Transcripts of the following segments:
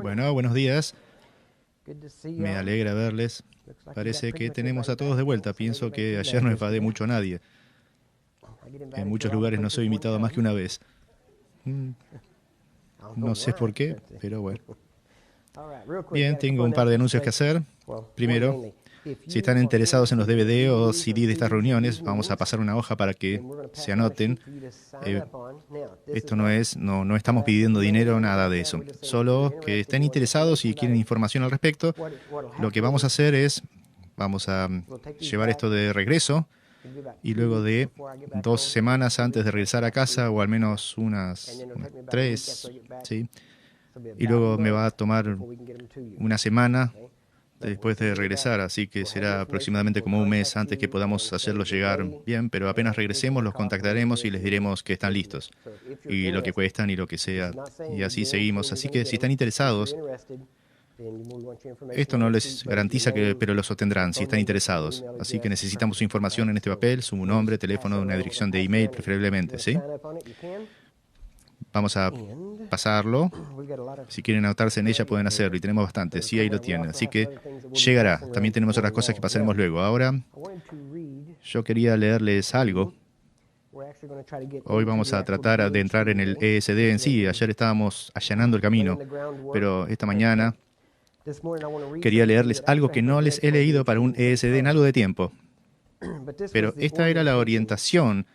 Bueno, buenos días. Me alegra verles. Parece que tenemos a todos de vuelta. Pienso que ayer no enfadé mucho a nadie. En muchos lugares no soy invitado más que una vez. No sé por qué, pero bueno. Bien, tengo un par de anuncios que hacer. Primero, si están interesados en los DVD o CD de estas reuniones, vamos a pasar una hoja para que se anoten. Esto no estamos pidiendo dinero, nada de eso. Solo que estén interesados y quieren información al respecto, lo que vamos a hacer es, vamos a llevar esto de regreso y luego de 2 semanas antes de regresar a casa, o al menos unas 3, ¿sí? Y luego me va a tomar una semana después de regresar, así que será aproximadamente como un mes antes que podamos hacerlos llegar bien, pero apenas regresemos los contactaremos y les diremos que están listos, y lo que cuestan y lo que sea, y así seguimos. Así que si están interesados, esto no les garantiza que, pero los obtendrán si están interesados. Así que necesitamos su información en este papel, su nombre, teléfono, una dirección de email preferiblemente, ¿sí? Vamos a pasarlo. Si quieren anotarse en ella, pueden hacerlo. Y tenemos bastante. Sí, ahí lo tienen. Así que llegará. También tenemos otras cosas que pasaremos luego. Ahora, yo quería leerles algo. Hoy vamos a tratar de entrar en el ESD en sí. Ayer estábamos allanando el camino. Pero esta mañana quería leerles algo que no les he leído para un ESD en algo de tiempo. Pero esta era la orientación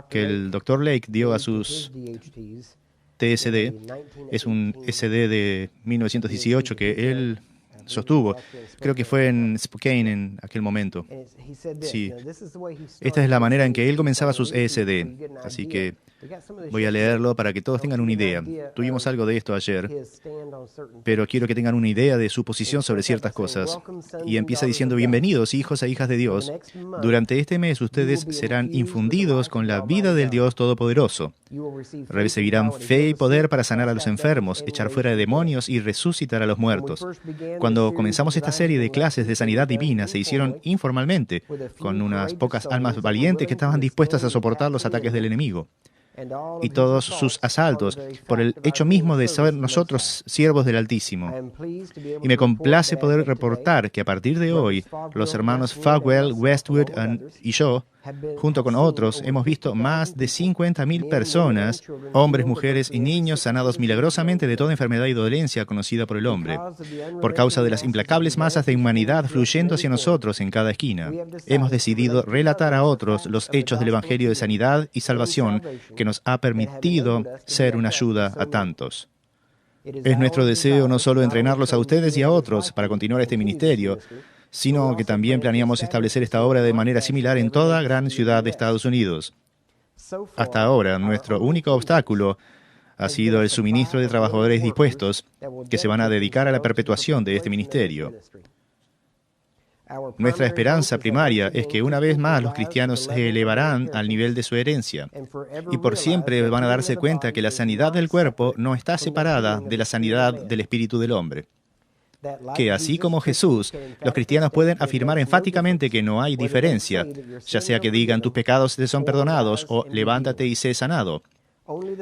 que el Dr. Lake dio a sus TSD. Es un SD de 1918 que él sostuvo. Creo que fue en Spokane en aquel momento. Sí. Esta es la manera en que él comenzaba sus ESD. Así que voy a leerlo para que todos tengan una idea. Tuvimos algo de esto ayer, pero quiero que tengan una idea de su posición sobre ciertas cosas. Y empieza diciendo: bienvenidos, hijos e hijas de Dios. Durante este mes ustedes serán infundidos con la vida del Dios Todopoderoso. Recibirán fe y poder para sanar a los enfermos, echar fuera demonios y resucitar a los muertos. Cuando comenzamos esta serie de clases de sanidad divina, se hicieron informalmente, con unas pocas almas valientes que estaban dispuestas a soportar los ataques del enemigo y todos sus asaltos, por el hecho mismo de ser nosotros siervos del Altísimo. Y me complace poder reportar que a partir de hoy, los hermanos Falwell, Westwood y yo, junto con otros, hemos visto más de 50.000 personas, hombres, mujeres y niños, sanados milagrosamente de toda enfermedad y dolencia conocida por el hombre, por causa de las implacables masas de humanidad fluyendo hacia nosotros en cada esquina. Hemos decidido relatar a otros los hechos del Evangelio de sanidad y salvación que nos ha permitido ser una ayuda a tantos. Es nuestro deseo no solo entrenarlos a ustedes y a otros para continuar este ministerio, sino que también planeamos establecer esta obra de manera similar en toda gran ciudad de Estados Unidos. Hasta ahora, nuestro único obstáculo ha sido el suministro de trabajadores dispuestos que se van a dedicar a la perpetuación de este ministerio. Nuestra esperanza primaria es que una vez más los cristianos se elevarán al nivel de su herencia y por siempre van a darse cuenta que la sanidad del cuerpo no está separada de la sanidad del espíritu del hombre. Que así como Jesús, los cristianos pueden afirmar enfáticamente que no hay diferencia, ya sea que digan tus pecados te son perdonados o levántate y sé sanado.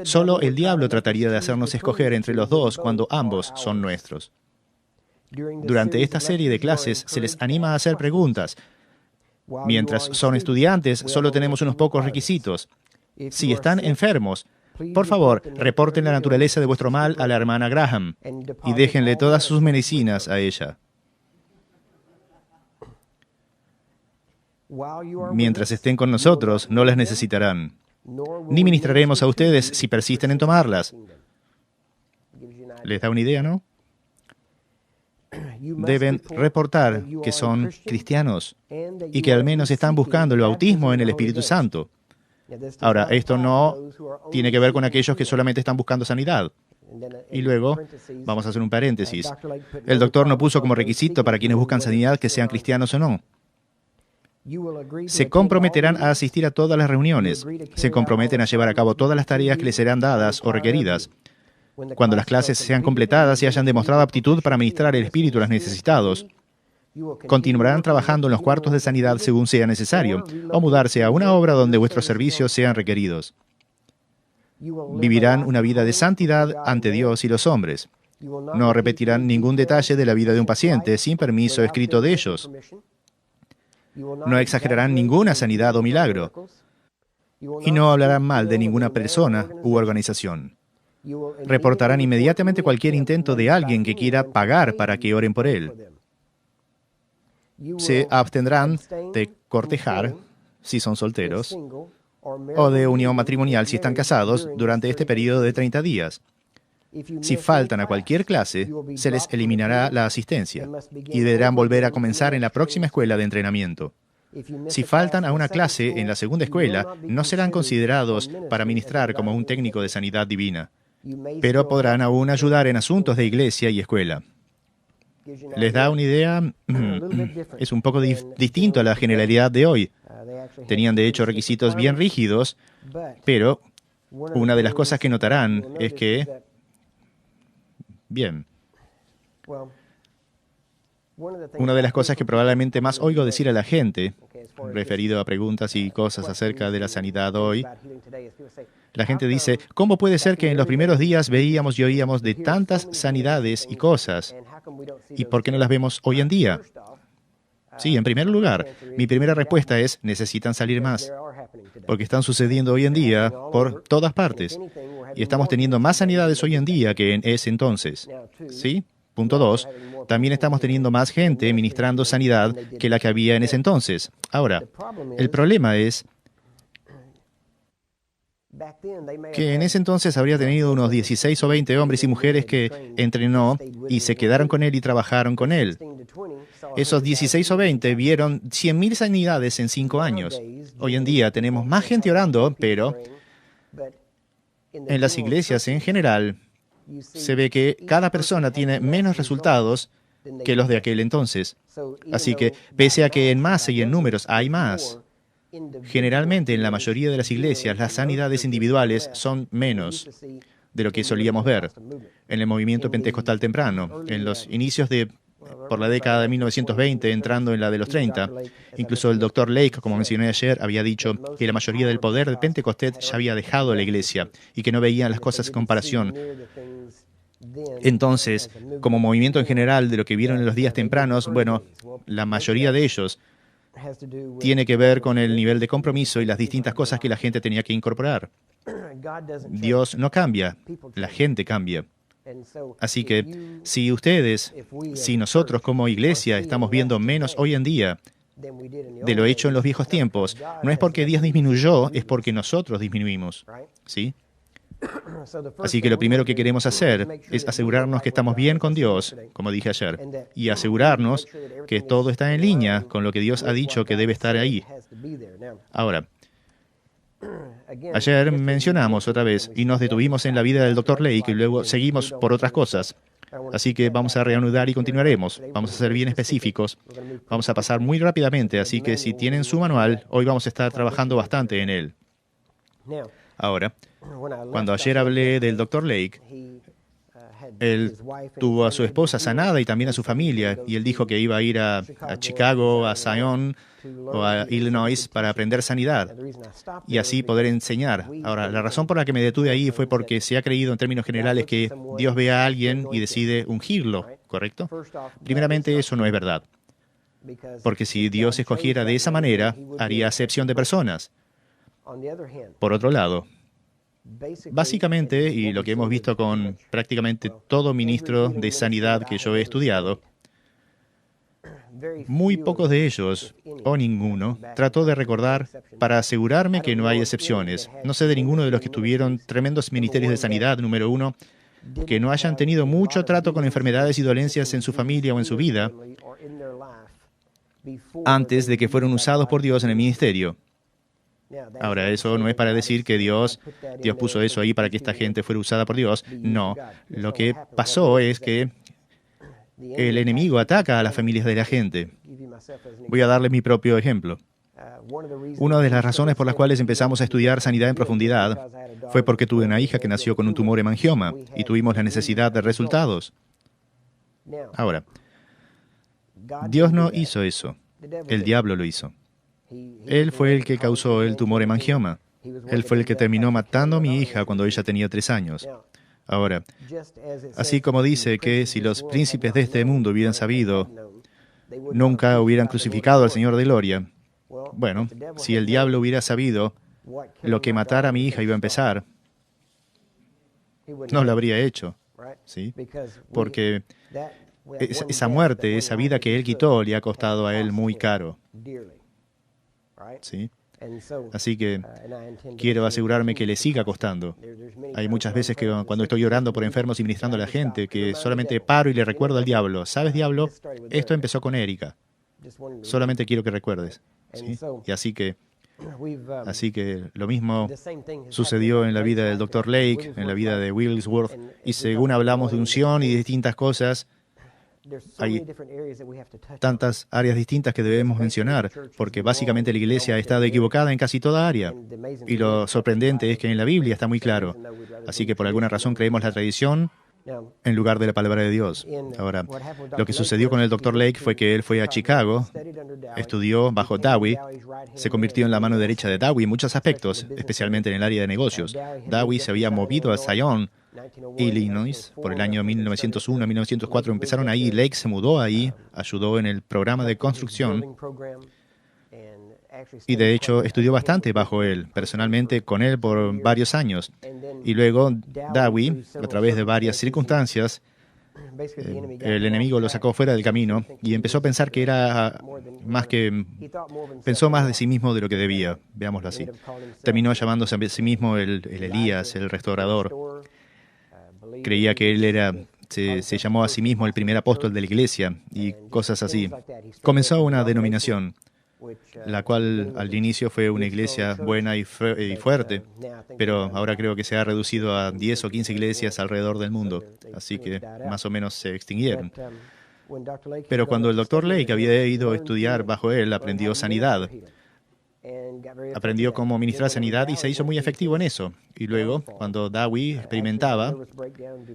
Solo el diablo trataría de hacernos escoger entre los dos cuando ambos son nuestros. Durante esta serie de clases se les anima a hacer preguntas. Mientras son estudiantes, solo tenemos unos pocos requisitos. Si están enfermos, por favor, reporten la naturaleza de vuestro mal a la hermana Graham y déjenle todas sus medicinas a ella. Mientras estén con nosotros, no las necesitarán, ni ministraremos a ustedes si persisten en tomarlas. ¿Les da una idea, no? Deben reportar que son cristianos y que al menos están buscando el bautismo en el Espíritu Santo. Ahora, esto no tiene que ver con aquellos que solamente están buscando sanidad. Y luego, vamos a hacer un paréntesis. El doctor no puso como requisito para quienes buscan sanidad que sean cristianos o no. Se comprometerán a asistir a todas las reuniones. Se comprometen a llevar a cabo todas las tareas que les serán dadas o requeridas. Cuando las clases sean completadas y hayan demostrado aptitud para ministrar el Espíritu a los necesitados, continuarán trabajando en los cuartos de sanidad según sea necesario, o mudarse a una obra donde vuestros servicios sean requeridos. Vivirán una vida de santidad ante Dios y los hombres. No repetirán ningún detalle de la vida de un paciente sin permiso escrito de ellos. No exagerarán ninguna sanidad o milagro. Y no hablarán mal de ninguna persona u organización. Reportarán inmediatamente cualquier intento de alguien que quiera pagar para que oren por él. Se abstendrán de cortejar si son solteros o de unión matrimonial si están casados durante este periodo de 30 días. Si faltan a cualquier clase, se les eliminará la asistencia y deberán volver a comenzar en la próxima escuela de entrenamiento. Si faltan a una clase en la segunda escuela, no serán considerados para ministrar como un técnico de sanidad divina, pero podrán aún ayudar en asuntos de iglesia y escuela. ¿Les da una idea? Es un poco distinto a la generalidad de hoy. Tenían de hecho requisitos bien rígidos, pero una de las cosas que notarán es que, bien, una de las cosas que probablemente más oigo decir a la gente, referido a preguntas y cosas acerca de la sanidad hoy, la gente dice, ¿cómo puede ser que en los primeros días veíamos y oíamos de tantas sanidades y cosas? ¿Y por qué no las vemos hoy en día? Sí, en primer lugar, mi primera respuesta es, necesitan salir más, porque están sucediendo hoy en día por todas partes, y estamos teniendo más sanidades hoy en día que en ese entonces. ¿Sí? Punto 2, también estamos teniendo más gente ministrando sanidad que la que había en ese entonces. Ahora, el problema es que en ese entonces habría tenido unos 16 o 20 hombres y mujeres que entrenó y se quedaron con él y trabajaron con él. Esos 16 o 20 vieron 100.000 sanidades en 5 años. Hoy en día tenemos más gente orando, pero en las iglesias en general se ve que cada persona tiene menos resultados que los de aquel entonces. Así que, pese a que en masa y en números hay más, generalmente en la mayoría de las iglesias las sanidades individuales son menos de lo que solíamos ver en el movimiento pentecostal temprano, en los inicios por la década de 1920, entrando en la de los 30. Incluso el Dr. Lake, como mencioné ayer, había dicho que la mayoría del poder de Pentecostés ya había dejado la iglesia y que no veían las cosas en comparación. Entonces, como movimiento en general de lo que vieron en los días tempranos, bueno, la mayoría de ellos tiene que ver con el nivel de compromiso y las distintas cosas que la gente tenía que incorporar. Dios no cambia, la gente cambia. Así que si nosotros como iglesia estamos viendo menos hoy en día de lo hecho en los viejos tiempos, no es porque Dios disminuyó, es porque nosotros disminuimos. ¿Sí? Así que lo primero que queremos hacer es asegurarnos que estamos bien con Dios, como dije ayer, y asegurarnos que todo está en línea con lo que Dios ha dicho que debe estar ahí. Ahora, ayer mencionamos otra vez y nos detuvimos en la vida del Dr. Lake y luego seguimos por otras cosas. Así que vamos a reanudar y continuaremos. Vamos a ser bien específicos. Vamos a pasar muy rápidamente, así que si tienen su manual, hoy vamos a estar trabajando bastante en él. Ahora, cuando ayer hablé del Dr. Lake, él tuvo a su esposa sanada y también a su familia, y él dijo que iba a ir a Chicago, a Zion o a Illinois para aprender sanidad y así poder enseñar. Ahora, la razón por la que me detuve ahí fue porque se ha creído en términos generales que Dios ve a alguien y decide ungirlo, ¿correcto? Primeramente, eso no es verdad, porque si Dios escogiera de esa manera, haría acepción de personas. Por otro lado, básicamente, y lo que hemos visto con prácticamente todo ministro de sanidad que yo he estudiado, muy pocos de ellos, o ninguno, trató de recordar para asegurarme que no hay excepciones. No sé de ninguno de los que tuvieron tremendos ministerios de sanidad, número uno, que no hayan tenido mucho trato con enfermedades y dolencias en su familia o en su vida antes de que fueron usados por Dios en el ministerio. Ahora, eso no es para decir que Dios puso eso ahí para que esta gente fuera usada por Dios. No. Lo que pasó es que el enemigo ataca a las familias de la gente. Voy a darles mi propio ejemplo. Una de las razones por las cuales empezamos a estudiar sanidad en profundidad fue porque tuve una hija que nació con un tumor hemangioma y tuvimos la necesidad de resultados. Ahora, Dios no hizo eso. El diablo lo hizo. Él fue el que causó el tumor hemangioma. Él fue el que terminó matando a mi hija cuando ella tenía 3 años. Ahora, así como dice que si los príncipes de este mundo hubieran sabido, nunca hubieran crucificado al Señor de gloria. Bueno, si el diablo hubiera sabido lo que matar a mi hija iba a empezar, no lo habría hecho, ¿sí? Porque esa muerte, esa vida que él quitó, le ha costado a él muy caro, ¿sí? Así que quiero asegurarme que le siga costando. Hay muchas veces que cuando estoy orando por enfermos y ministrando a la gente, que solamente paro y le recuerdo al diablo, ¿sabes, diablo? Esto empezó con Erika. Solamente quiero que recuerdes, ¿sí? Y así que lo mismo sucedió en la vida del Dr. Lake, en la vida de Wigglesworth, y según hablamos de unción y de distintas cosas, hay tantas áreas distintas que debemos mencionar, porque básicamente la iglesia ha estado equivocada en casi toda área. Y lo sorprendente es que en la Biblia está muy claro. Así que por alguna razón creemos la tradición en lugar de la palabra de Dios. Ahora, lo que sucedió con el Dr. Lake fue que él fue a Chicago, estudió bajo Dowie, se convirtió en la mano derecha de Dowie en muchos aspectos, especialmente en el área de negocios. Dowie se había movido a Zion, Illinois, por el año 1901, 1904. Empezaron ahí, Lake se mudó ahí, ayudó en el programa de construcción y de hecho estudió bastante bajo él, personalmente con él por varios años. Y luego Dowie, a través de varias circunstancias, el enemigo lo sacó fuera del camino y empezó a pensar que era pensó más de sí mismo de lo que debía, veámoslo así. Terminó llamándose a sí mismo el Elías, el restaurador. Creía que él se llamó a sí mismo el primer apóstol de la iglesia y cosas así. Comenzó una denominación, la cual al inicio fue una iglesia buena y fuerte, pero ahora creo que se ha reducido a 10 o 15 iglesias alrededor del mundo, así que más o menos se extinguieron. Pero cuando el Dr. Lake había ido a estudiar bajo él, aprendió sanidad. Aprendió cómo ministrar sanidad y se hizo muy efectivo en eso. Y luego, cuando Dowie experimentaba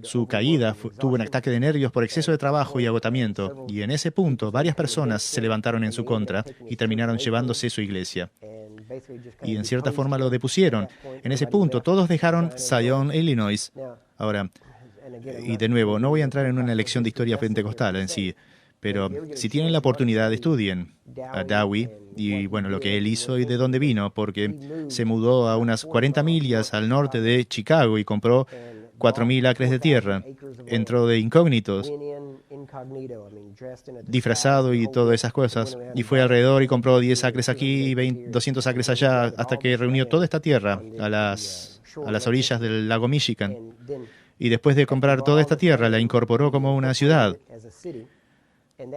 su caída, tuvo un ataque de nervios por exceso de trabajo y agotamiento. Y en ese punto, varias personas se levantaron en su contra y terminaron llevándose su iglesia. Y en cierta forma lo depusieron. En ese punto, todos dejaron Zion, Illinois. Ahora, y de nuevo, no voy a entrar en una lección de historia pentecostal en sí, pero si tienen la oportunidad, estudien a Dowie y bueno, lo que él hizo y de dónde vino, porque se mudó a unas 40 millas al norte de Chicago y compró 4.000 acres de tierra. Entró de incógnitos, disfrazado y todas esas cosas, y fue alrededor y compró 10 acres aquí y 200 acres allá, hasta que reunió toda esta tierra a las orillas del lago Michigan. Y después de comprar toda esta tierra, la incorporó como una ciudad.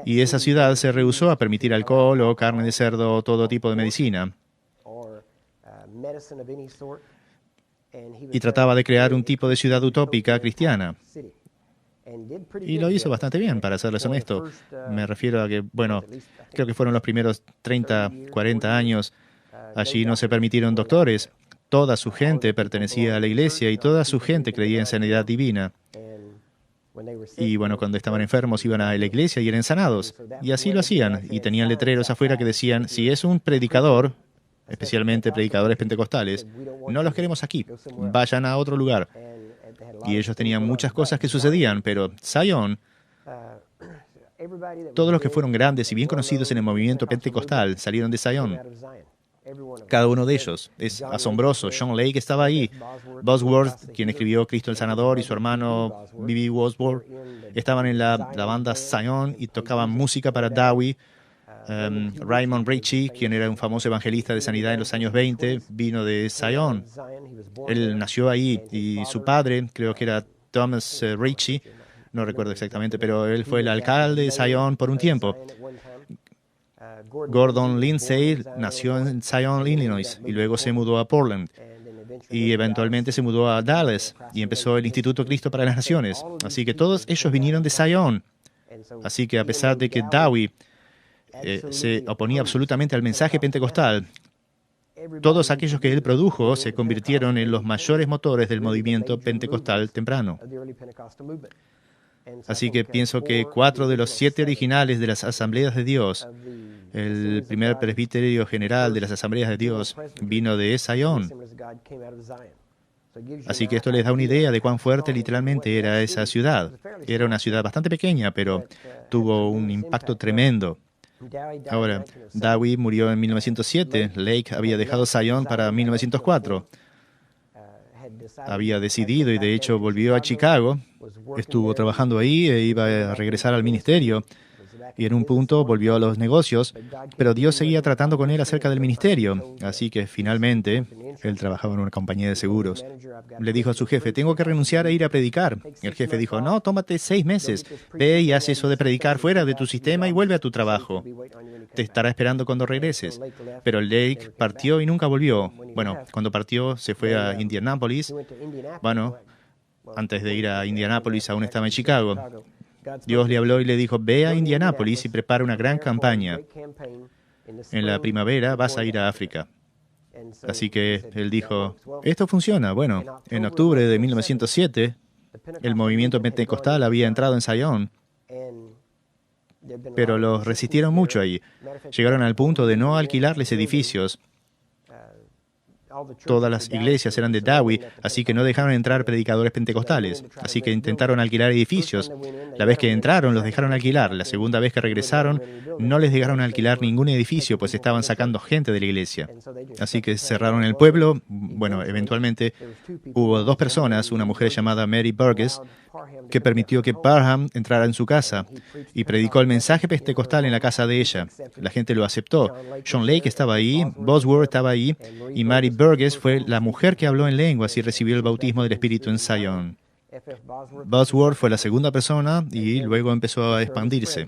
Y esa ciudad se rehusó a permitir alcohol o carne de cerdo o todo tipo de medicina. Y trataba de crear un tipo de ciudad utópica cristiana. Y lo hizo bastante bien, para serles honesto. Me refiero a que, bueno, creo que fueron los primeros 30, 40 años. Allí no se permitieron doctores. Toda su gente pertenecía a la iglesia y toda su gente creía en sanidad divina. Y bueno, cuando estaban enfermos iban a la iglesia y eran sanados. Y así lo hacían. Y tenían letreros afuera que decían, si es un predicador, especialmente predicadores pentecostales, no los queremos aquí, vayan a otro lugar. Y ellos tenían muchas cosas que sucedían, pero Zion, todos los que fueron grandes y bien conocidos en el movimiento pentecostal salieron de Zion. Cada uno de ellos. Es asombroso. John Lake estaba ahí. Bosworth, quien escribió Cristo el Sanador, y su hermano B.B. Bosworth estaban en la banda Zion y tocaban música para Dowie. Raymond Ritchie, quien era un famoso evangelista de sanidad en los años 20, vino de Zion. Él nació ahí y su padre, creo que era Thomas Ritchie, no recuerdo exactamente, pero él fue el alcalde de Zion por un tiempo. Gordon Lindsay nació en Zion, Illinois, y luego se mudó a Portland. Y eventualmente se mudó a Dallas y empezó el Instituto Cristo para las Naciones. Así que todos ellos vinieron de Zion. Así que a pesar de que Dowie se oponía absolutamente al mensaje pentecostal, todos aquellos que él produjo se convirtieron en los mayores motores del movimiento pentecostal temprano. Así que pienso que 4 de los 7 originales de las Asambleas de Dios, el primer presbiterio general de las Asambleas de Dios, vino de Zion. Así que esto les da una idea de cuán fuerte literalmente era esa ciudad. Era una ciudad bastante pequeña, pero tuvo un impacto tremendo. Ahora, Dowie murió en 1907. Lake había dejado Zion para 1904. Había decidido y de hecho volvió a Chicago. Estuvo trabajando ahí e iba a regresar al ministerio. Y en un punto volvió a los negocios, pero Dios seguía tratando con él acerca del ministerio. Así que finalmente, él trabajaba en una compañía de seguros. Le dijo a su jefe, tengo que renunciar a ir a predicar. El jefe dijo, no, tómate 6 meses. Ve y haz eso de predicar fuera de tu sistema y vuelve a tu trabajo. Te estará esperando cuando regreses. Pero Lake partió y nunca volvió. Bueno, cuando partió se fue a Indianápolis. Bueno, antes de ir a Indianápolis aún estaba en Chicago. Dios le habló y le dijo, ve a Indianápolis y prepara una gran campaña. En la primavera vas a ir a África. Así que él dijo, esto funciona. Bueno, en octubre de 1907, el movimiento pentecostal había entrado en Zion, pero los resistieron mucho ahí. Llegaron al punto de no alquilarles edificios. Todas las iglesias eran de Dowie, así que no dejaron entrar predicadores pentecostales. Así que intentaron alquilar edificios. La vez que entraron, los dejaron alquilar. La segunda vez que regresaron, no les dejaron alquilar ningún edificio, pues estaban sacando gente de la iglesia. Así que cerraron el pueblo. Bueno, eventualmente hubo 2 personas, una mujer llamada Mary Burgess, que permitió que Parham entrara en su casa y predicó el mensaje pentecostal en la casa de ella. La gente lo aceptó. John Lake estaba ahí, Bosworth estaba ahí, y Mary Burgess fue la mujer que habló en lenguas y recibió el bautismo del Espíritu en Zion. Bosworth fue la segunda persona y luego empezó a expandirse.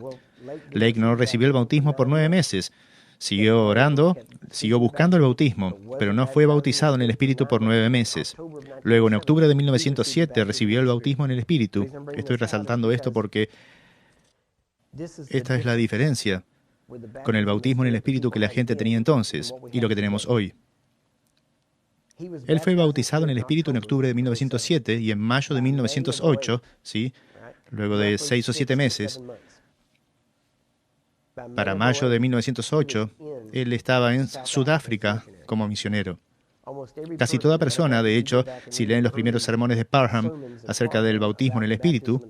Lake no recibió el bautismo por 9 meses. Siguió orando, siguió buscando el bautismo, pero no fue bautizado en el Espíritu por 9 meses. Luego, en octubre de 1907, recibió el bautismo en el Espíritu. Estoy resaltando esto porque esta es la diferencia con el bautismo en el Espíritu que la gente tenía entonces y lo que tenemos hoy. Él fue bautizado en el Espíritu en octubre de 1907 y en mayo de 1908, ¿sí? Luego de 6 o 7 meses, para mayo de 1908, él estaba en Sudáfrica como misionero. Casi toda persona, de hecho, si leen los primeros sermones de Parham acerca del bautismo en el Espíritu,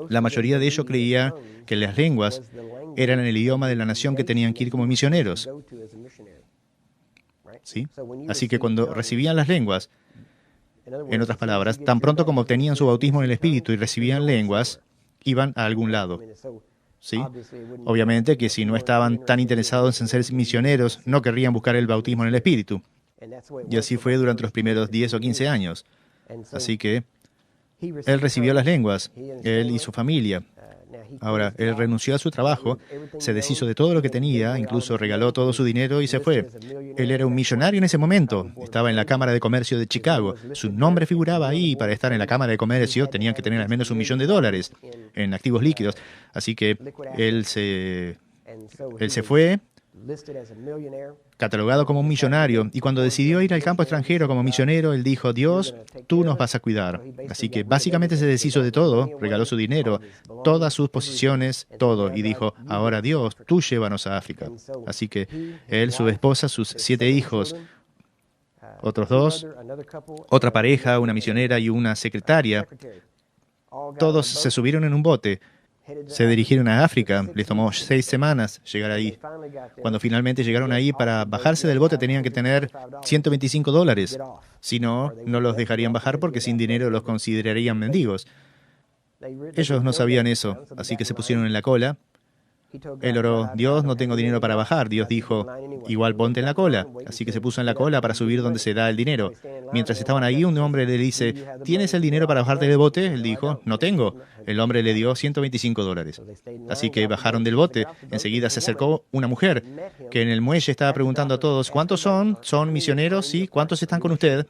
la mayoría de ellos creía que las lenguas eran el idioma de la nación que tenían que ir como misioneros. ¿Sí? Así que cuando recibían las lenguas, en otras palabras, tan pronto como obtenían su bautismo en el Espíritu y recibían lenguas, iban a algún lado. ¿Sí? Obviamente que si no estaban tan interesados en ser misioneros, no querrían buscar el bautismo en el Espíritu. Y así fue durante los primeros 10 o 15 años. Así que él recibió las lenguas, él y su familia. Ahora, él renunció a su trabajo, se deshizo de todo lo que tenía, incluso regaló todo su dinero y se fue. Él era un millonario en ese momento, estaba en la Cámara de Comercio de Chicago. Su nombre figuraba ahí y para estar en la Cámara de Comercio tenían que tener al menos $1 millón en activos líquidos. Así que él se fue, catalogado como un millonario, y cuando decidió ir al campo extranjero como misionero, él dijo, Dios, tú nos vas a cuidar. Así que básicamente se deshizo de todo, regaló su dinero, todas sus posesiones, todo, y dijo, ahora Dios, tú llévanos a África. Así que él, su esposa, sus 7 hijos, otros 2, otra pareja, una misionera y una secretaria, todos se subieron en un bote. Se dirigieron a África, les tomó 6 semanas llegar ahí. Cuando finalmente llegaron ahí, para bajarse del bote tenían que tener $125. Si no, no los dejarían bajar porque sin dinero los considerarían mendigos. Ellos no sabían eso, así que se pusieron en la cola. Él oró, Dios, no tengo dinero para bajar. Dios dijo, igual ponte en la cola. Así que se puso en la cola para subir donde se da el dinero. Mientras estaban ahí, un hombre le dice, ¿tienes el dinero para bajarte del bote? Él dijo, no tengo. El hombre le dio $125. Así que bajaron del bote. Enseguida se acercó una mujer que en el muelle estaba preguntando a todos, ¿cuántos son? ¿Son misioneros? Sí. ¿Cuántos están con usted?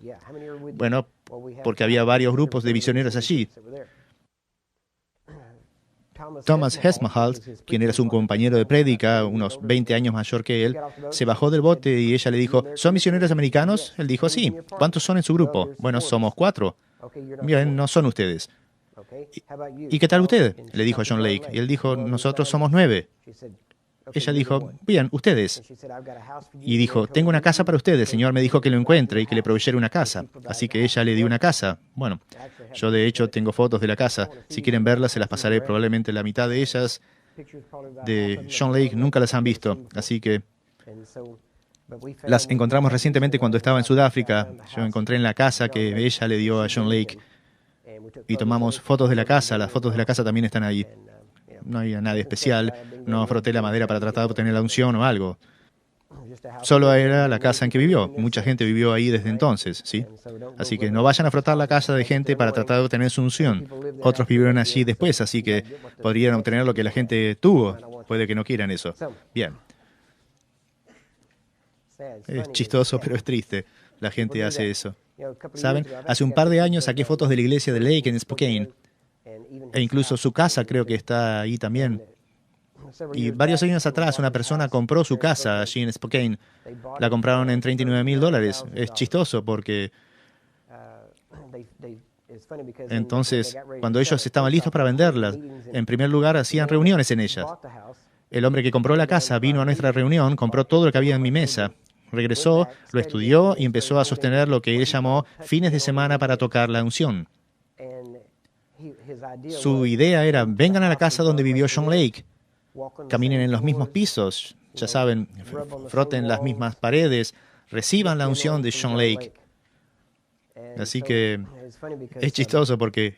Bueno, porque había varios grupos de misioneros allí. Thomas Hesmahalt, quien era su compañero de prédica, unos 20 años mayor que él, se bajó del bote y ella le dijo, ¿son misioneros americanos? Él dijo, sí. ¿Cuántos son en su grupo? Bueno, somos 4. Bien, no son ustedes. ¿Y qué tal usted? Le dijo John Lake. Y él dijo, nosotros somos 9. ella dijo, bien, ustedes. Y dijo, tengo una casa para ustedes. El Señor me dijo que lo encuentre y que le proveyera una casa. Así que ella le dio una casa. Bueno, yo de hecho tengo fotos de la casa. Si quieren verlas, se las pasaré. Probablemente la mitad de ellas de John Lake nunca las han visto. Así que las encontramos recientemente cuando estaba en Sudáfrica. Yo encontré en la casa que ella le dio a John Lake y tomamos fotos de la casa. Las fotos de la casa también están ahí. No había nada especial, no froté la madera para tratar de obtener la unción o algo. Solo era la casa en que vivió. Mucha gente vivió ahí desde entonces, ¿sí? Así que no vayan a frotar la casa de gente para tratar de obtener su unción. Otros vivieron allí después, así que podrían obtener lo que la gente tuvo. Puede que no quieran eso. Bien. Es chistoso, pero es triste. La gente hace eso. ¿Saben? Hace un par de años saqué fotos de la iglesia de Lake en Spokane. E incluso su casa creo que está ahí también. Y varios años atrás una persona compró su casa allí en Spokane. La compraron en $39,000. Es chistoso porque entonces, cuando ellos estaban listos para venderla, en primer lugar hacían reuniones en ellas. El hombre que compró la casa vino a nuestra reunión, compró todo lo que había en mi mesa, regresó, lo estudió y empezó a sostener lo que él llamó fines de semana para tocar la unción. Su idea era, vengan a la casa donde vivió John Lake, caminen en los mismos pisos, ya saben, froten las mismas paredes, reciban la unción de John Lake. Así que es chistoso porque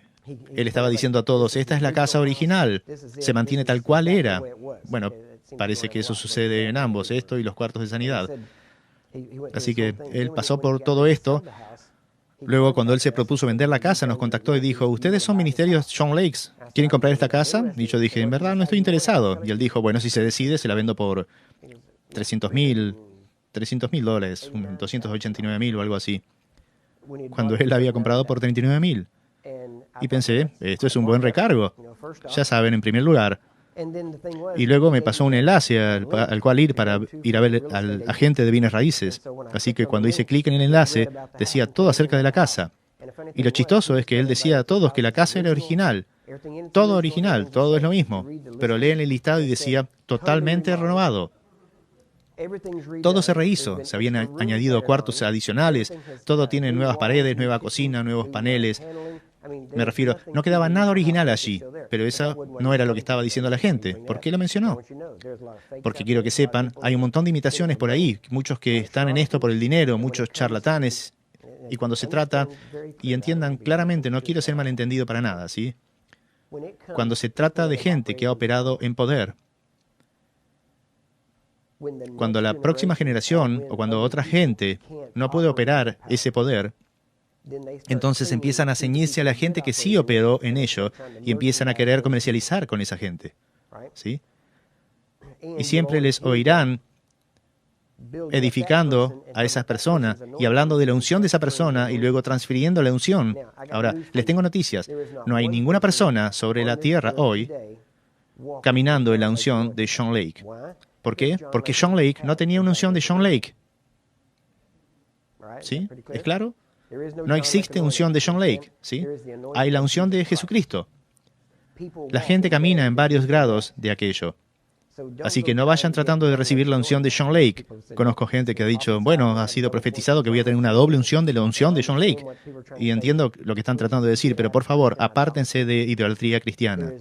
él estaba diciendo a todos, esta es la casa original, se mantiene tal cual era. Bueno, parece que eso sucede en ambos, esto y los cuartos de sanidad. Así que él pasó por todo esto. Luego, cuando él se propuso vender la casa, nos contactó y dijo, ¿ustedes son ministerios John Lakes? ¿Quieren comprar esta casa? Y yo dije, en verdad no estoy interesado. Y él dijo, bueno, si se decide, se la vendo por $300,000, $289,000 o algo así. Cuando él la había comprado por $39,000. Y pensé, esto es un buen recargo. Ya saben, en primer lugar. Y luego me pasó un enlace al cual ir para ir a ver al agente de bienes raíces. Así que cuando hice clic en el enlace, decía todo acerca de la casa. Y lo chistoso es que él decía a todos que la casa era original. Todo original, todo es lo mismo. Pero leen el listado y decía totalmente renovado. Todo se rehizo, se habían añadido cuartos adicionales, todo tiene nuevas paredes, nueva cocina, nuevos paneles. Me refiero, no quedaba nada original allí, pero eso no era lo que estaba diciendo la gente. ¿Por qué lo mencionó? Porque quiero que sepan, hay un montón de imitaciones por ahí, muchos que están en esto por el dinero, muchos charlatanes, y cuando se trata, y entiendan claramente, no quiero ser malentendido para nada, ¿sí? Cuando se trata de gente que ha operado en poder, cuando la próxima generación o cuando otra gente no puede operar ese poder, entonces empiezan a ceñirse a la gente que sí operó en ello y empiezan a querer comercializar con esa gente, ¿sí? Y siempre les oirán edificando a esas personas y hablando de la unción de esa persona y luego transfiriendo la unción. Ahora, les tengo noticias. No hay ninguna persona sobre la tierra hoy caminando en la unción de John Lake. ¿Por qué? Porque John Lake no tenía una unción de John Lake. ¿Sí? ¿Es claro? No existe unción de John Lake, ¿sí? Hay la unción de Jesucristo. La gente camina en varios grados de aquello. Así que no vayan tratando de recibir la unción de John Lake. Conozco gente que ha dicho, bueno, ha sido profetizado que voy a tener una doble unción de la unción de John Lake. Y entiendo lo que están tratando de decir, pero por favor, apártense de idolatría cristiana.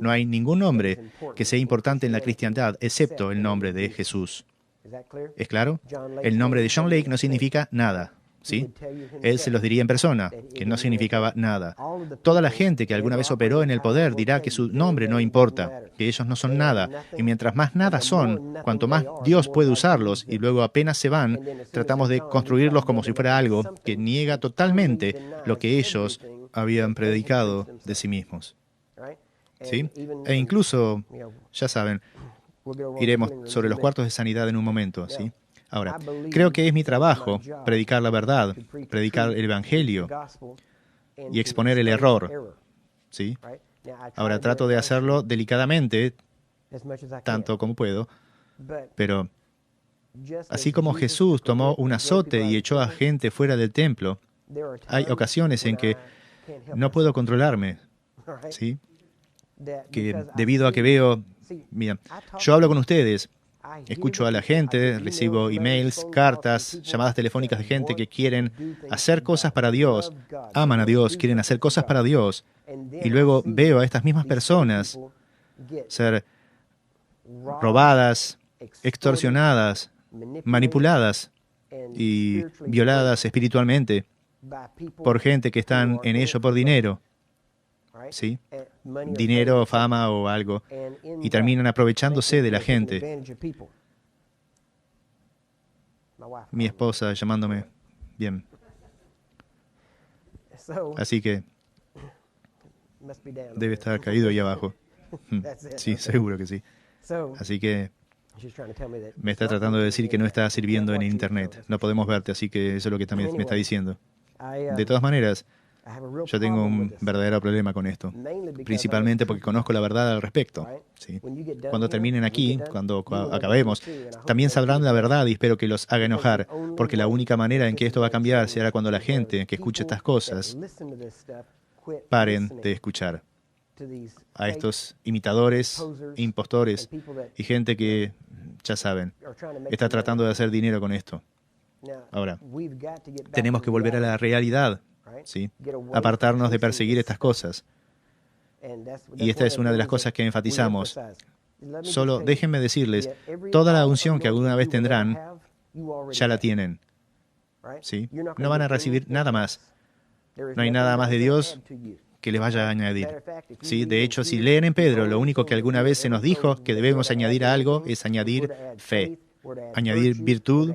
No hay ningún nombre que sea importante en la cristiandad excepto el nombre de Jesús. ¿Es claro? El nombre de John Lake no significa nada. ¿Sí? Él se los diría en persona, que no significaba nada. Toda la gente que alguna vez operó en el poder dirá que su nombre no importa, que ellos no son nada, y mientras más nada son, cuanto más Dios puede usarlos, y luego apenas se van, tratamos de construirlos como si fuera algo que niega totalmente lo que ellos habían predicado de sí mismos. ¿Sí? E incluso, ya saben, iremos sobre los cuartos de sanidad en un momento, ¿sí? Ahora, creo que es mi trabajo predicar la verdad, predicar el Evangelio y exponer el error, ¿sí? Ahora, trato de hacerlo delicadamente, tanto como puedo, pero así como Jesús tomó un azote y echó a gente fuera del templo, hay ocasiones en que no puedo controlarme, ¿sí? Que debido a que veo Mira, yo hablo con ustedes, escucho a la gente, recibo emails, cartas, llamadas telefónicas de gente que quieren hacer cosas para Dios, aman a Dios, quieren hacer cosas para Dios. Y luego veo a estas mismas personas ser robadas, extorsionadas, manipuladas y violadas espiritualmente por gente que están en ello por dinero, ¿sí? Dinero, fama o algo, y terminan aprovechándose de la gente. Mi esposa llamándome. Bien. Así que debe estar caído ahí abajo. Sí, seguro que sí. Así que me está tratando de decir que no está sirviendo en Internet. No podemos verte, así que eso es lo que también me está diciendo. De todas maneras, yo tengo un verdadero problema con esto, principalmente porque conozco la verdad al respecto. ¿Sí? Cuando terminen aquí, cuando acabemos, también sabrán la verdad y espero que los haga enojar, porque la única manera en que esto va a cambiar será cuando la gente que escuche estas cosas paren de escuchar a estos imitadores, impostores y gente que, ya saben, está tratando de hacer dinero con esto. Ahora, tenemos que volver a la realidad, ¿sí? Apartarnos de perseguir estas cosas. Y esta es una de las cosas que enfatizamos. Solo déjenme decirles, toda la unción que alguna vez tendrán, ya la tienen, ¿sí? No van a recibir nada más. No hay nada más de Dios que les vaya a añadir. ¿Sí? De hecho, si leen en Pedro, lo único que alguna vez se nos dijo que debemos añadir a algo es añadir fe, añadir virtud,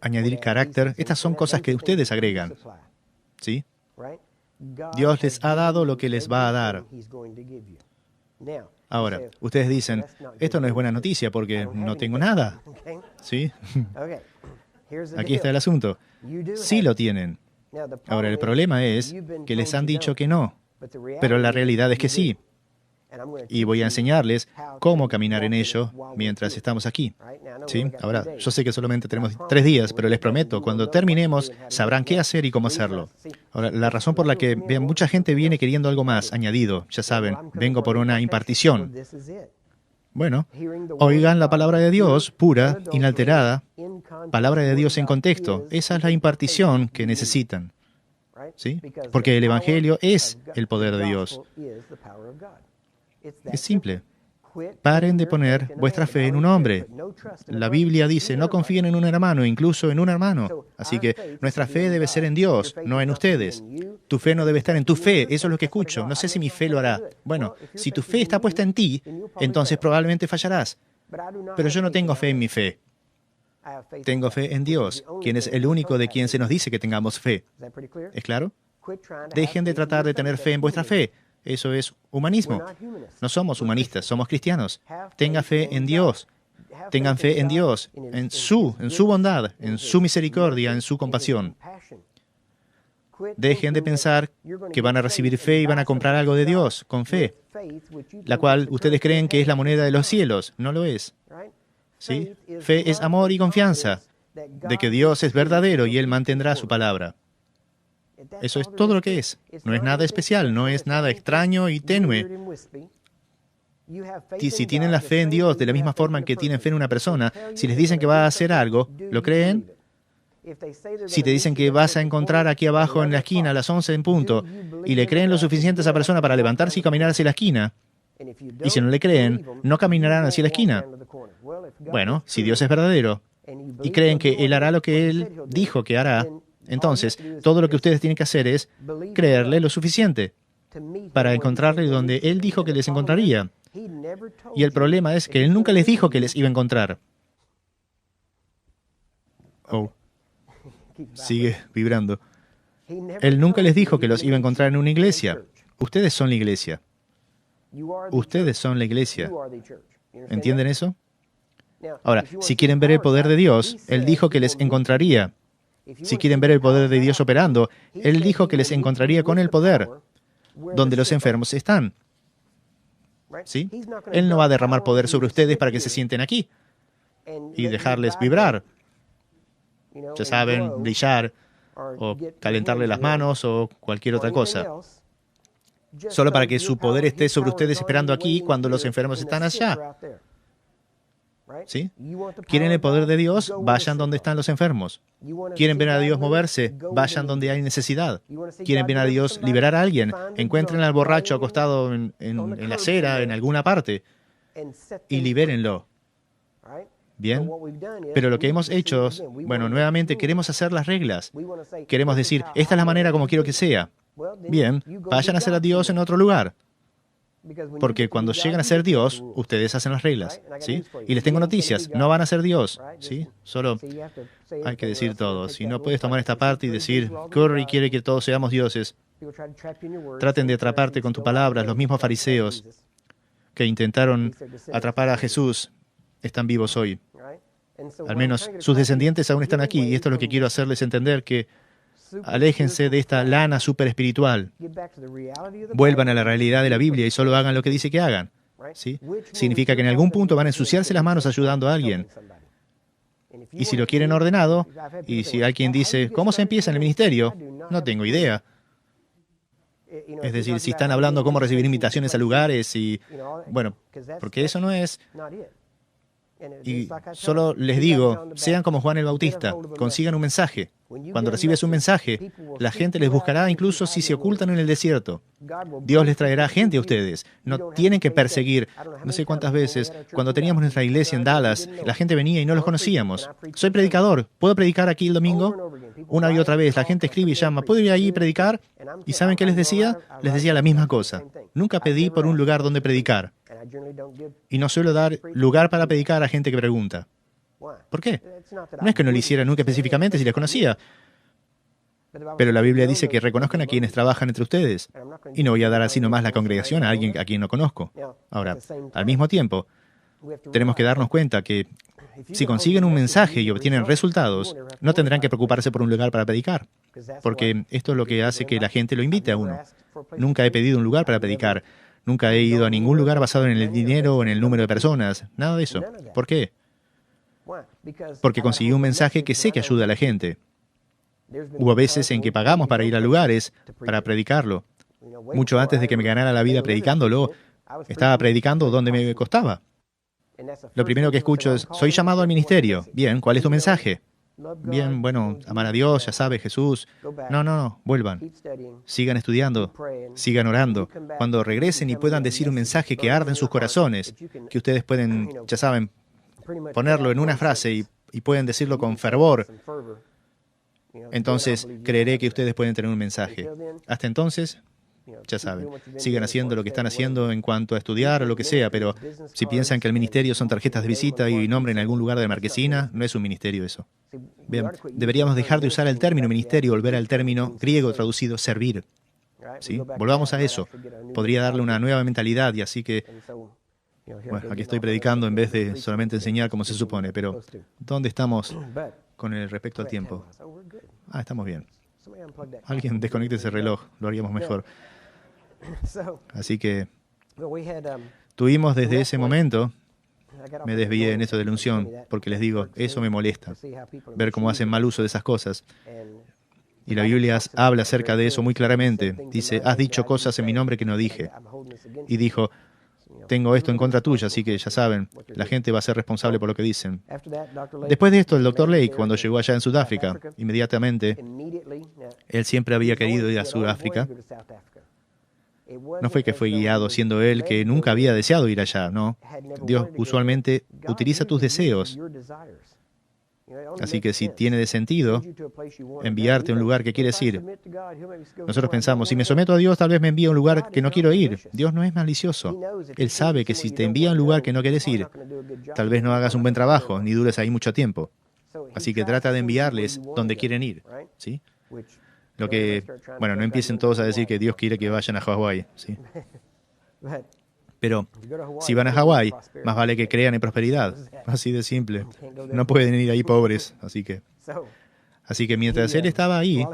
añadir carácter. Estas son cosas que ustedes agregan. ¿Sí? Dios les ha dado lo que les va a dar. Ahora, ustedes dicen, esto no es buena noticia porque no tengo nada. ¿Sí? Aquí está el asunto. Sí lo tienen. Ahora, el problema es que les han dicho que no, pero la realidad es que sí. Y voy a enseñarles cómo caminar en ello mientras estamos aquí. ¿Sí? Ahora, yo sé que solamente tenemos 3 días, pero les prometo, cuando terminemos, sabrán qué hacer y cómo hacerlo. Ahora, la razón por la que vean, mucha gente viene queriendo algo más añadido, ya saben, vengo por una impartición. Bueno, oigan la palabra de Dios pura, inalterada, palabra de Dios en contexto. Esa es la impartición que necesitan. ¿Sí? Porque el Evangelio es el poder de Dios. Es simple. Paren de poner vuestra fe en un hombre. La Biblia dice, no confíen en un hermano, incluso en un hermano. Así que nuestra fe debe ser en Dios, no en ustedes. Tu fe no debe estar en tu fe, eso es lo que escucho. No sé si mi fe lo hará. Bueno, si tu fe está puesta en ti, entonces probablemente fallarás. Pero yo no tengo fe en mi fe. Tengo fe en Dios, quien es el único de quien se nos dice que tengamos fe. ¿Es claro? Dejen de tratar de tener fe en vuestra fe. Eso es humanismo. No somos humanistas, somos cristianos. Tenga fe en Dios. Tengan fe en Dios, en su bondad, en su misericordia, en su compasión. Dejen de pensar que van a recibir fe y van a comprar algo de Dios con fe, la cual ustedes creen que es la moneda de los cielos. No lo es. ¿Sí? Fe es amor y confianza de que Dios es verdadero y Él mantendrá su palabra. Eso es todo lo que es. No es nada especial, no es nada extraño y tenue. Si tienen la fe en Dios de la misma forma en que tienen fe en una persona, si les dicen que va a hacer algo, ¿lo creen? Si te dicen que vas a encontrar aquí abajo en la esquina a las 11 en punto, y le creen lo suficiente a esa persona para levantarse y caminar hacia la esquina, y si no le creen, no caminarán hacia la esquina. Bueno, si Dios es verdadero, y creen que Él hará lo que Él dijo que hará, entonces todo lo que ustedes tienen que hacer es creerle lo suficiente para encontrarle donde Él dijo que les encontraría. Y el problema es que Él nunca les dijo que les iba a encontrar. Oh, sigue vibrando. Él nunca les dijo que los iba a encontrar en una iglesia. Ustedes son la iglesia. Ustedes son la iglesia. ¿Entienden eso? Ahora, si quieren ver el poder de Dios, Él dijo que les encontraría. Si quieren ver el poder de Dios operando, Él dijo que les encontraría con el poder donde los enfermos están. ¿Sí? Él no va a derramar poder sobre ustedes para que se sienten aquí y dejarles vibrar. Ya saben, brillar o calentarle las manos o cualquier otra cosa. solo para que su poder esté sobre ustedes esperando aquí cuando los enfermos están allá. ¿Sí? ¿Quieren el poder de Dios? Vayan donde están los enfermos. ¿Quieren ver a Dios moverse? Vayan donde hay necesidad. ¿Quieren ver a Dios liberar a alguien? Encuentren al borracho acostado en la acera, en alguna parte, y libérenlo. Bien, pero lo que hemos hecho, bueno, nuevamente queremos hacer las reglas. Queremos decir, esta es la manera como quiero que sea. Bien, vayan a hacer a Dios en otro lugar. Porque cuando llegan a ser Dios, ustedes hacen las reglas, ¿sí? Y les tengo noticias, no van a ser Dios, ¿sí? Solo hay que decir todo. Si no puedes tomar esta parte y decir, Curry quiere que todos seamos dioses, traten de atraparte con tus palabras. Los mismos fariseos que intentaron atrapar a Jesús están vivos hoy. Al menos sus descendientes aún están aquí. Y esto es lo que quiero hacerles entender, que aléjense de esta lana super espiritual. Vuelvan a la realidad de la Biblia y solo hagan lo que dice que hagan. ¿Sí? Significa que en algún punto van a ensuciarse las manos ayudando a alguien. Y si lo quieren ordenado, y si alguien dice, ¿cómo se empieza en el ministerio? No tengo idea. Es decir, si están hablando cómo recibir invitaciones a lugares y... Bueno, porque eso no es... Y solo les digo, sean como Juan el Bautista, consigan un mensaje. Cuando recibes un mensaje, la gente les buscará incluso si se ocultan en el desierto. Dios les traerá gente a ustedes. No tienen que perseguir. No sé cuántas veces, cuando teníamos nuestra iglesia en Dallas, la gente venía y no los conocíamos. Soy predicador, ¿puedo predicar aquí el domingo? Una y otra vez, la gente escribe y llama, ¿puedo ir ahí y predicar? ¿Y saben qué les decía? Les decía la misma cosa. Nunca pedí por un lugar donde predicar. Y no suelo dar lugar para predicar a gente que pregunta. ¿Por qué? No es que no lo hiciera nunca específicamente si les conocía. Pero la Biblia dice que reconozcan a quienes trabajan entre ustedes. Y no voy a dar así nomás la congregación a alguien a quien no conozco. Ahora, al mismo tiempo, tenemos que darnos cuenta que si consiguen un mensaje y obtienen resultados, no tendrán que preocuparse por un lugar para predicar. Porque esto es lo que hace que la gente lo invite a uno. Nunca he pedido un lugar para predicar. Nunca he ido a ningún lugar basado en el dinero o en el número de personas. Nada de eso. ¿Por qué? Porque conseguí un mensaje que sé que ayuda a la gente. Hubo veces en que pagamos para ir a lugares, para predicarlo. Mucho antes de que me ganara la vida predicándolo, estaba predicando donde me costaba. Lo primero que escucho es, soy llamado al ministerio. Bien, ¿cuál es tu mensaje? Bien, bueno, amar a Dios, ya sabes, Jesús. No, vuelvan. Sigan estudiando, sigan orando. Cuando regresen y puedan decir un mensaje que arde en sus corazones, que ustedes pueden, ya saben, ponerlo en una frase y pueden decirlo con fervor, entonces creeré que ustedes pueden tener un mensaje. Hasta entonces, ya saben, sigan haciendo lo que están haciendo en cuanto a estudiar o lo que sea, pero si piensan que el ministerio son tarjetas de visita y nombre en algún lugar de marquesina, no es un ministerio eso. Bien, deberíamos dejar de usar el término ministerio y volver al término griego traducido servir. ¿Sí? Volvamos a eso. Podría darle una nueva mentalidad y así que... Bueno, aquí estoy predicando en vez de solamente enseñar como se supone, pero ¿dónde estamos con el respecto al tiempo? Estamos bien. Alguien desconecte ese reloj, lo haríamos mejor. Así que tuvimos desde ese momento, me desvié en esto de la unción, porque les digo, eso me molesta, ver cómo hacen mal uso de esas cosas. Y la Biblia habla acerca de eso muy claramente. Dice, has dicho cosas en mi nombre que no dije. Y dijo, tengo esto en contra tuya, así que ya saben, la gente va a ser responsable por lo que dicen. Después de esto, el Dr. Lake, cuando llegó allá en Sudáfrica, inmediatamente, él siempre había querido ir a Sudáfrica. No fue que fue guiado siendo él que nunca había deseado ir allá, no. Dios usualmente utiliza tus deseos. Así que si tiene de sentido enviarte a un lugar que quieres ir, nosotros pensamos, si me someto a Dios, tal vez me envíe a un lugar que no quiero ir. Dios no es malicioso. Él sabe que si te envía a un lugar que no quieres ir, tal vez no hagas un buen trabajo, ni dures ahí mucho tiempo. Así que trata de enviarles donde quieren ir, ¿sí? Lo que, bueno, no empiecen todos a decir que Dios quiere que vayan a Hawái, ¿sí? Pero si van a Hawái, más vale que crean en prosperidad. Así de simple. No pueden ir ahí pobres, así que mientras él estaba ahí,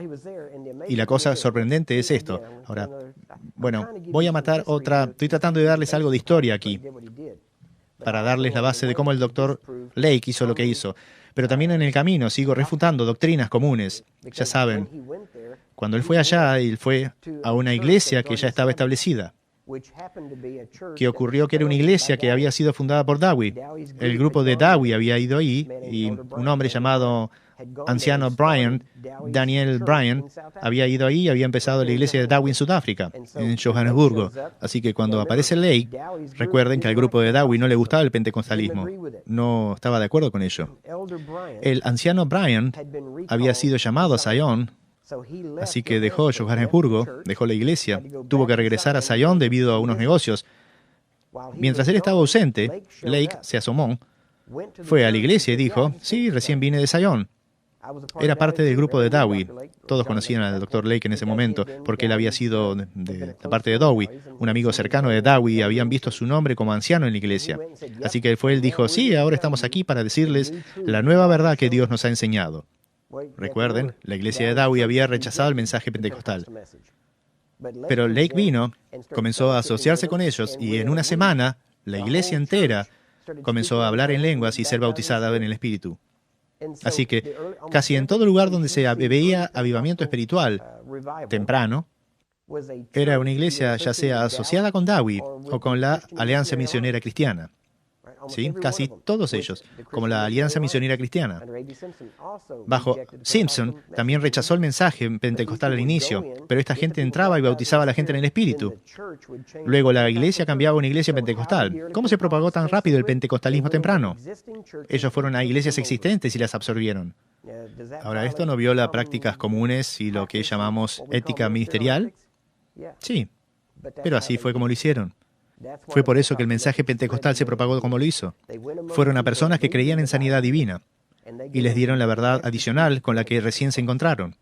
y la cosa sorprendente es esto. Ahora, bueno, voy a matar otra... Estoy tratando de darles algo de historia aquí, para darles la base de cómo el Dr. Lake hizo lo que hizo. Pero también en el camino sigo refutando doctrinas comunes. Ya saben, cuando él fue allá, él fue a una iglesia que ya estaba establecida. Que ocurrió que era una iglesia que había sido fundada por Dowie. El grupo de Dowie había ido ahí y un hombre llamado anciano Bryan, Daniel Bryan, había ido ahí y había empezado la iglesia de Dowie en Sudáfrica, en Johannesburgo. Así que cuando aparece Lake, recuerden que al grupo de Dowie no le gustaba el pentecostalismo. No estaba de acuerdo con ello. El anciano Bryan había sido llamado a Zion. Así que dejó Johannesburgo, dejó la iglesia, tuvo que regresar a Zion debido a unos negocios. Mientras él estaba ausente, Lake se asomó, fue a la iglesia y dijo, sí, recién vine de Zion. Era parte del grupo de Dowie. Todos conocían al Dr. Lake en ese momento, porque él había sido de la parte de Dowie. Un amigo cercano de Dowie habían visto su nombre como anciano en la iglesia. Así que él dijo, sí, ahora estamos aquí para decirles la nueva verdad que Dios nos ha enseñado. Recuerden, la iglesia de Dowie había rechazado el mensaje pentecostal. Pero Lake vino, comenzó a asociarse con ellos y en una semana, la iglesia entera comenzó a hablar en lenguas y ser bautizada en el Espíritu. Así que casi en todo lugar donde se veía avivamiento espiritual temprano, era una iglesia ya sea asociada con Dowie o con la Alianza Misionera Cristiana. ¿Sí? Casi todos ellos, como la Alianza Misionera Cristiana. Bajo Simpson, también rechazó el mensaje pentecostal al inicio, pero esta gente entraba y bautizaba a la gente en el Espíritu. Luego la iglesia cambiaba a una iglesia pentecostal. ¿Cómo se propagó tan rápido el pentecostalismo temprano? Ellos fueron a iglesias existentes y las absorbieron. Ahora, ¿esto no viola prácticas comunes y lo que llamamos ética ministerial? Sí, pero así fue como lo hicieron. Fue por eso que el mensaje pentecostal se propagó como lo hizo. Fueron a personas que creían en sanidad divina y les dieron la verdad adicional con la que recién se encontraron.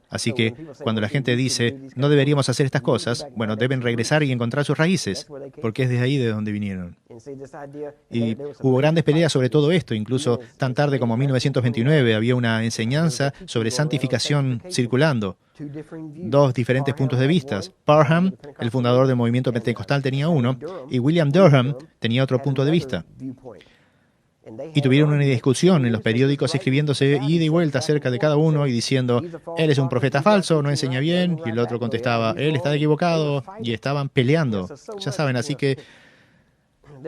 Así que cuando la gente dice, no deberíamos hacer estas cosas, bueno, deben regresar y encontrar sus raíces, porque es desde ahí de donde vinieron. Y hubo grandes peleas sobre todo esto, incluso tan tarde como 1929 había una enseñanza sobre santificación circulando. Dos diferentes puntos de vista. Parham, el fundador del movimiento pentecostal, tenía uno, y William Durham tenía otro punto de vista. Y tuvieron una discusión en los periódicos escribiéndose ida y vuelta acerca de cada uno y diciendo, él es un profeta falso, no enseña bien, y el otro contestaba, él está equivocado, y estaban peleando. Ya saben, así que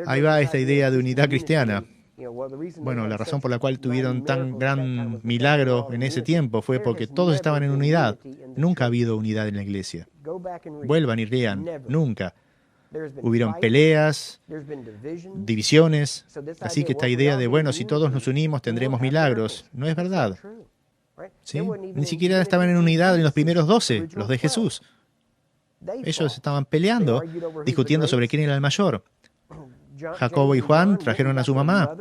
ahí va esta idea de unidad cristiana. Bueno, la razón por la cual tuvieron tan gran milagro en ese tiempo fue porque todos estaban en unidad. Nunca ha habido unidad en la iglesia. Vuelvan y lean, nunca. Hubieron peleas, divisiones, así que esta idea de, bueno, si todos nos unimos tendremos milagros, no es verdad. ¿Sí? Ni siquiera estaban en unidad en los primeros 12, los de Jesús. Ellos estaban peleando, discutiendo sobre quién era el mayor. Jacobo y Juan trajeron a su mamá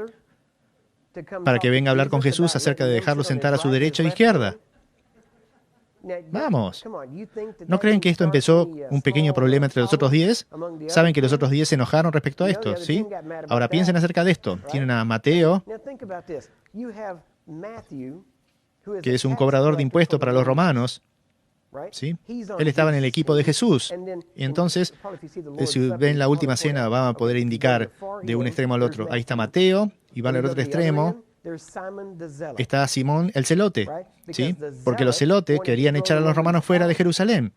para que venga a hablar con Jesús acerca de dejarlo sentar a su derecha o izquierda. Vamos. ¿No creen que esto empezó un pequeño problema entre los otros 10? Saben que los otros 10 se enojaron respecto a esto, ¿sí? Ahora piensen acerca de esto. Tienen a Mateo, que es un cobrador de impuestos para los romanos, ¿sí? Él estaba en el equipo de Jesús. Y entonces, si ven la última cena, van a poder indicar de un extremo al otro. Ahí está Mateo, y van al otro extremo. Está Simón el celote, ¿sí? Porque los celotes querían echar a los romanos fuera de Jerusalén.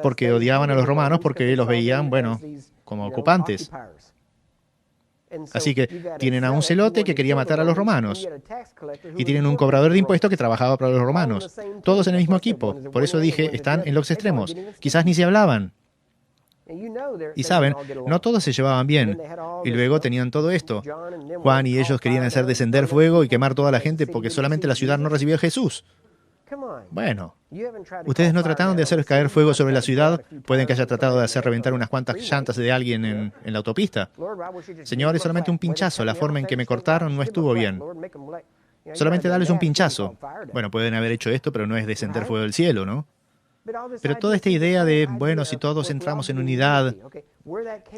Porque odiaban a los romanos porque los veían, bueno, como ocupantes. Así que tienen a un celote que quería matar a los romanos. Y tienen un cobrador de impuestos que trabajaba para los romanos. Todos en el mismo equipo. Por eso dije, están en los extremos. Quizás ni se hablaban. Y saben, no todos se llevaban bien. Y luego tenían todo esto. Juan y ellos querían hacer descender fuego y quemar toda la gente porque solamente la ciudad no recibió a Jesús. Bueno, ustedes no trataron de hacer caer fuego sobre la ciudad. Pueden que haya tratado de hacer reventar unas cuantas llantas de alguien en la autopista. Señor, es solamente un pinchazo. La forma en que me cortaron no estuvo bien. Solamente darles un pinchazo. Bueno, pueden haber hecho esto, pero no es descender fuego del cielo, ¿no? Pero toda esta idea de, bueno, si todos entramos en unidad,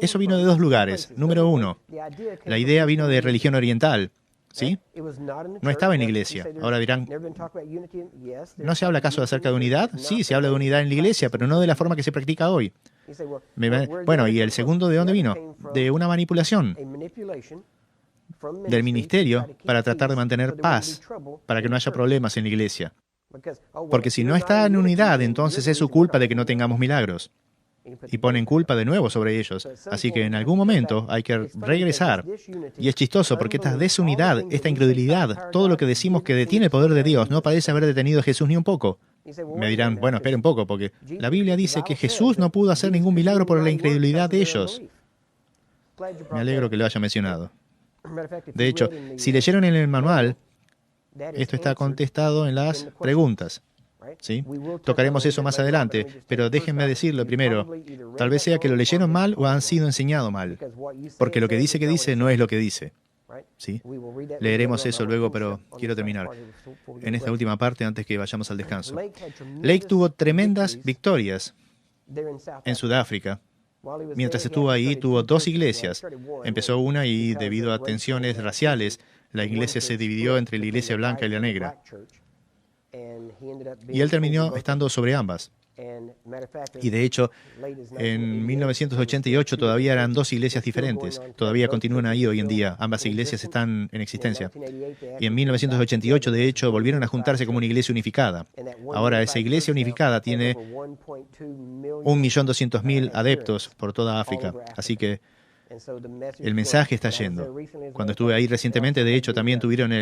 eso vino de dos lugares. Número uno, la idea vino de religión oriental, ¿sí? No estaba en la iglesia. Ahora dirán, ¿no se habla acaso acerca de unidad? Sí, se habla de unidad en la iglesia, pero no de la forma que se practica hoy. Bueno, ¿y el segundo de dónde vino? De una manipulación. del ministerio para tratar de mantener paz, para que no haya problemas en la iglesia. Porque si no está en unidad, entonces es su culpa de que no tengamos milagros. Y ponen culpa de nuevo sobre ellos. Así que en algún momento hay que regresar. Y es chistoso porque esta desunidad, esta incredulidad, todo lo que decimos que detiene el poder de Dios, no parece haber detenido a Jesús ni un poco. Me dirán, bueno, espere un poco, porque la Biblia dice que Jesús no pudo hacer ningún milagro por la incredulidad de ellos. Me alegro que lo haya mencionado. De hecho, si leyeron en el manual, esto está contestado en las preguntas. ¿Sí? Tocaremos eso más adelante, pero déjenme decirlo primero. Tal vez sea que lo leyeron mal o han sido enseñado mal, porque lo que dice no es lo que dice. ¿Sí? Leeremos eso luego, pero quiero terminar en esta última parte antes que vayamos al descanso. Lake tuvo tremendas victorias en Sudáfrica. Mientras estuvo ahí, tuvo 2 iglesias. Empezó una y debido a tensiones raciales, la iglesia se dividió entre la iglesia blanca y la negra. Y él terminó estando sobre ambas. Y de hecho, en 1988 todavía eran 2 iglesias diferentes. Todavía continúan ahí hoy en día. Ambas iglesias están en existencia. Y en 1988, de hecho, volvieron a juntarse como una iglesia unificada. Ahora, esa iglesia unificada tiene 1.200.000 adeptos por toda África. Así que el mensaje está yendo. Cuando estuve ahí recientemente, de hecho, también tuvieron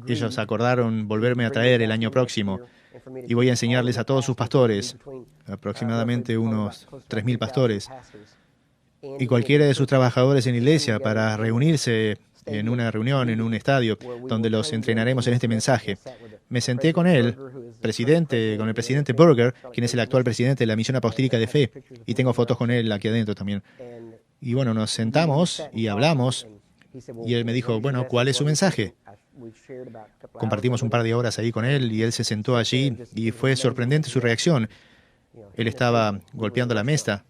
ellos acordaron volverme a traer el año próximo y voy a enseñarles a todos sus pastores, aproximadamente unos 3.000 pastores, y cualquiera de sus trabajadores en la iglesia para reunirse en una reunión, en un estadio, donde los entrenaremos en este mensaje. Me senté con él, con el presidente Burger, quien es el actual presidente de la Misión Apostólica de Fe, y tengo fotos con él aquí adentro también. Y bueno, nos sentamos y hablamos. Y él me dijo, bueno, ¿cuál es su mensaje? Compartimos un par de horas ahí con él y él se sentó allí y fue sorprendente su reacción. Él estaba golpeando la mesa.